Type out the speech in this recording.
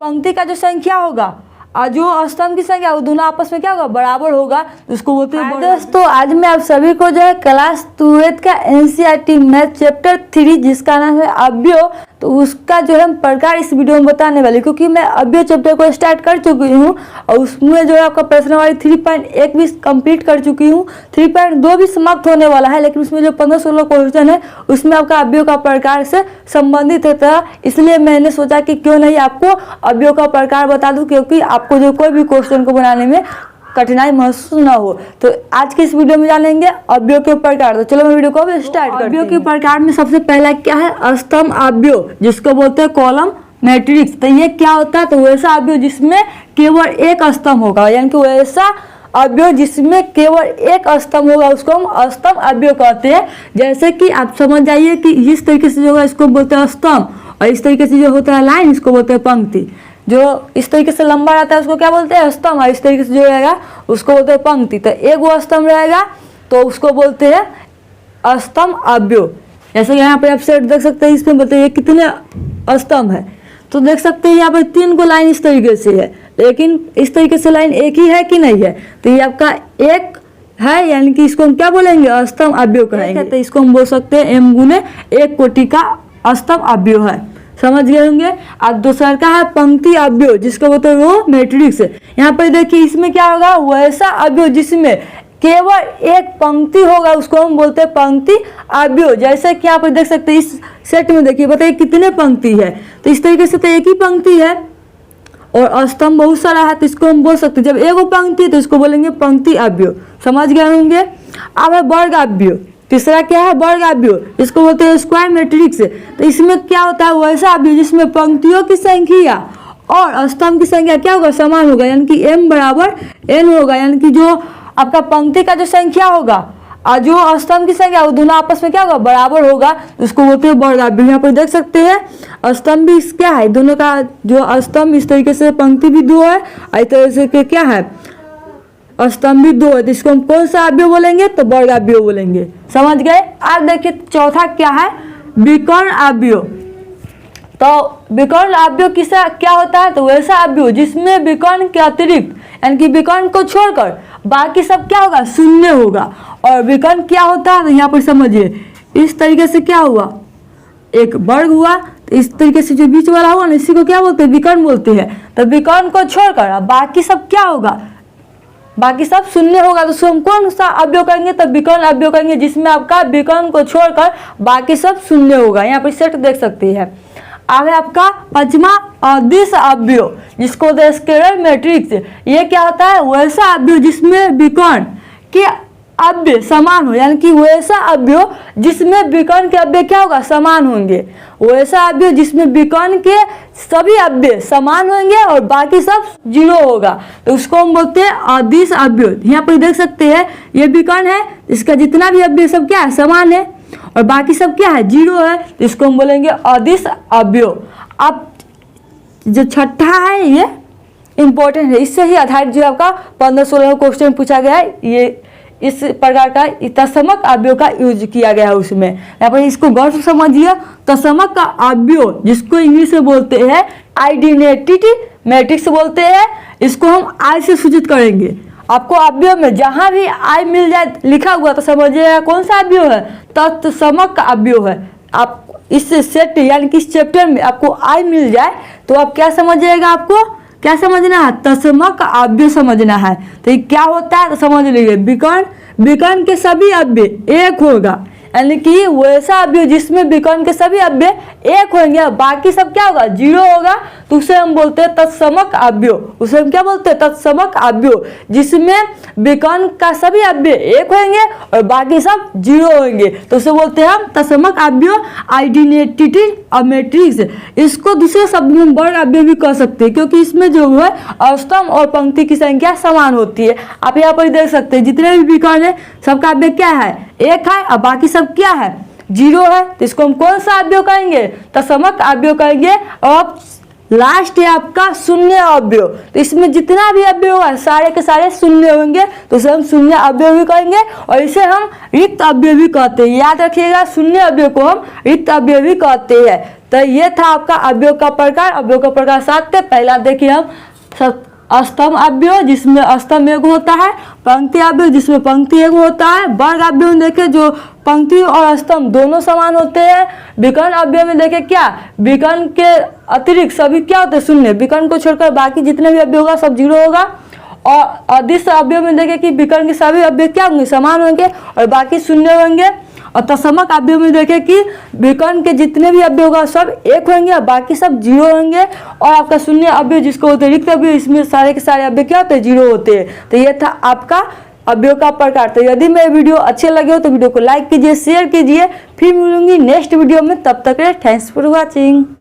पंक्ति का जो संख्या होगा और जो स्तंभ की संख्या वो दोनों आपस में क्या होगा, बराबर होगा, तो उसको बोलते हैं। दोस्तों आज मैं आप सभी को जो है क्लास 2 का एनसीईआरटी मैथ चैप्टर 3 जिसका नाम है अवयव, तो उसका जो है प्रकार इस वीडियो में बताने वाली, क्योंकि मैं अवयव चैप्टर को स्टार्ट कर चुकी हूँ और उसमें जो है आपका प्रश्नावली 3.1 भी कंप्लीट कर चुकी हूँ। 3.2 भी समाप्त होने वाला है, लेकिन उसमें जो 15-16 क्वेश्चन है उसमें आपका अवयव का प्रकार से संबंधित है, इसलिए मैंने सोचा कि क्यों नहीं आपको अवयव का प्रकार बता दूं, क्योंकि आपको जो कोई भी क्वेश्चन को बनाने में कठिनाई महसूस ना हो। तो आज के इस वीडियो में जानेंगे अवयव के प्रकार। तो चलो मैं वीडियो को स्टार्ट करते हैं। अवयव के प्रकार में सबसे पहला क्या है, स्तंभ अवयव, जिसको बोलते हैं कॉलम मैट्रिक्स। तो ये क्या होता है, तो वैसा अवयव जिसमें केवल एक स्तंभ होगा, यानी कि वैसा अवयव जिसमें केवल एक स्तंभ होगा उसको हम स्तंभ अवयव कहते हैं। जैसे कि आप समझ जाइए कि इस तरीके से जो है इसको बोलते हैं स्तंभ, और इस तरीके से जो होता है लाइन इसको बोलते हैं पंक्ति। जो इस तरीके से लंबा रहता है उसको क्या बोलते हैं, स्तंभ, और इस तरीके से जो रहेगा उसको बोलते हैं पंक्ति। तो एक वो स्तंभ रहेगा तो उसको बोलते हैं स्तंभ अवयव। जैसे यहाँ पे आप सेट देख सकते हैं, इसमें बोलते हैं कितने स्तंभ है, तो देख सकते हैं यहाँ पर 3 को लाइन इस तरीके से है, लेकिन इस तरीके से लाइन एक ही है कि नहीं है, तो ये आपका एक है, यानी कि इसको हम क्या बोलेंगे, स्तंभ अवयव कहेंगे। तो इसको हम बोल सकते हैं m गुने 1 कोटि का स्तंभ अवयव है, समझ गए होंगे। अब दूसरा का है पंक्ति अवयव, जिसको बोलते हैं वो मैट्रिक्स। यहाँ पर देखिए इसमें क्या होगा, वैसा अवयव जिसमें केवल एक पंक्ति होगा उसको हम बोलते हैं पंक्ति अवयव। जैसे कि यहाँ पर देख सकते हैं इस सेट में देखिए, बताइए कितने पंक्ति है, तो इस तरीके से तो एक ही पंक्ति है और स्तंभ बहुत सारा है, तो इसको हम बोल सकते हैं जब एगो पंक्ति है तो इसको बोलेंगे पंक्ति अवयव, समझ गए होंगे। अब है वर्ग अवयव, तीसरा क्या है, वर्ग अवयव, इसको बोलते हैं स्क्वायर मैट्रिक्स। तो इसमें क्या होता है, वैसा अवयव जिसमें पंक्तियों की संख्या और स्तंभ की संख्या क्या होगा, समान होगा, यानी कि m बराबर n होगा, यानी कि जो आपका पंक्ति का जो संख्या होगा और जो स्तंभ की संख्या वो दोनों आपस में क्या होगा, बराबर होगा, उसको बोलते हैं वर्ग अवयव। यहाँ पर देख सकते हैं स्तंभ भी क्या है, दोनों का जो स्तंभ इस तरीके से पंक्ति भी 2 है, इस तरह से क्या है स्तंभ भी 2 है, तो इसको हम कौन सा अवयव बोलेंगे, तो वर्ग अवयव बोलेंगे, समझ गए। अब देखिए चौथा क्या है, विकर्ण अवयव। तो विकर्ण अवयव किसा क्या होता है, तो वैसा अवयव जिसमें विकर्ण के अतिरिक्त, यानी कि विकर्ण को छोड़कर बाकी सब क्या होगा, शून्य होगा। और विकर्ण क्या होता है, तो यहाँ पर समझिए इस तरीके से क्या हुआ, एक वर्ग हुआ, तो इस तरीके से जो बीच वाला हुआ ना इसी को क्या बोलते हैं, विकर्ण बोलते हैं। तो विकर्ण को छोड़कर बाकी सब क्या होगा, बाकी सब शून्य होगा, तो हम कौन सा अवयव करेंगे, तो विकर्ण अवयव करेंगे, जिसमें आपका विकर्ण को छोड़कर बाकी सब शून्य होगा। यहाँ पर सेट देख सकते हैं। अब है आपका पांचवा अदिश अवयव, जिसको स्केलर मैट्रिक्स। ये क्या होता है, वैसा अवयव जिसमें विकर्ण के अवयव समान हो, यानी कि वैसा अवयव जिसमें विकर्ण के अवयव क्या होगा, समान होंगे। वैसा अवयव जिसमें विकर्ण के सभी अवयव समान होंगे और बाकी सब 0 होगा, तो उसको हम बोलते हैं अदिश अवयव। यहाँ पर देख सकते हैं ये विकर्ण है, इसका जितना भी अवयव सब क्या है, समान है, और बाकी सब क्या है, 0 है, तो इसको हम बोलेंगे अदिश अवयव। अब जो छठा है ये इंपॉर्टेंट है, इससे ही आधारित जो आपका 15-16 क्वेश्चन पूछा गया है, ये इस प्रकार का तत्समक अवयव का यूज किया गया है उसमें। यहाँ पर इसको गौर से समझिए, तत्समक का अवयव जिसको इंग्लिश में बोलते हैं आइडेंटिटी मैट्रिक्स बोलते हैं, इसको हम आई से सूचित करेंगे। आपको अवयव में जहां भी आई मिल जाए लिखा हुआ तो समझिएगा कौन सा अवयव है, तत्समक का अवयव है। आप इस सेट यानी कि इस चैप्टर में आपको आई मिल जाए तो आप क्या समझिएगा, आपको क्या समझना है, तत्समक अवयव समझना है। तो ये क्या होता है, तो समझ लीजिए विकर्ण के सभी अवयव एक होगा, यानी कि वैसा अवयव जिसमें विकर्ण के सभी अवयव एक होंगे, बाकी सब क्या होगा, 0 होगा, तो उसे हम बोलते हैं तत्समक अवयव। उसे हम क्या बोलते हैं, तत्समक अवयव, जिसमें विकर्ण का सभी अवयव एक होंगे और बाकी सब 0 होंगे, तो उसे बोलते हैं हम तत्समक अवयव आइडेंटिटी मैट्रिक्स। इसको दूसरे शब्द में वर्ग अवयव भी कह सकते हैं, क्योंकि इसमें जो है स्तंभ और पंक्ति की संख्या समान होती है। आप यहाँ पर देख सकते हैं जितने भी विकर्ण है सबका अवयव क्या है, एक है, और बाकी सब क्या है, 0 है, तो इसको हम कौन सा अवयव कहेंगे, तत्समक अवयव कहेंगे। और लास्ट है आपका शून्य अवयव, तो इसमें जितना भी अवयव होगा सारे के सारे शून्य होंगे, तो उसे हम शून्य अवयव भी कहेंगे, और इसे हम रिक्त अवयव भी कहते हैं। याद रखिएगा, शून्य अवयव को हम रिक्त अवयव भी कहते हैं। तो ये था आपका अवयव का प्रकार। अवयव का प्रकार 7 थे। पहला देखिए हम स्तंभ अवयव जिसमें स्तंभ एक होता है, पंक्ति अवयव जिसमें पंक्ति एक होता है, वर्ग अवयव में देखे जो पंक्ति और स्तंभ दोनों समान होते हैं। विकर्ण अवयव में देखे क्या, विकर्ण के अतिरिक्त सभी क्या होते हैं, शून्य। विकर्ण को छोड़कर बाकी जितने भी अवयव होगा सब 0 होगा। और अदिश अवयव में देखे कि विकर्ण के सभी अवयव क्या होंगे, समान होंगे और बाकी शून्य होंगे। और तत्समक अवयव में देखे कि विकर्ण के जितने भी अवयव होगा सब 1 होंगे और बाकी सब 0 होंगे। और आपका शून्य अवयव जिसको होते हैं रिक्त अवयव, इसमें सारे के सारे अवयव क्या होते हैं, 0 होते हैं। तो ये था आपका अवयव का प्रकार। तो यदि मेरे वीडियो अच्छे लगे हो तो वीडियो को लाइक कीजिए, शेयर कीजिए। फिर मिलूंगी नेक्स्ट वीडियो में, तब तक के लिए थैंक्स फॉर वॉचिंग।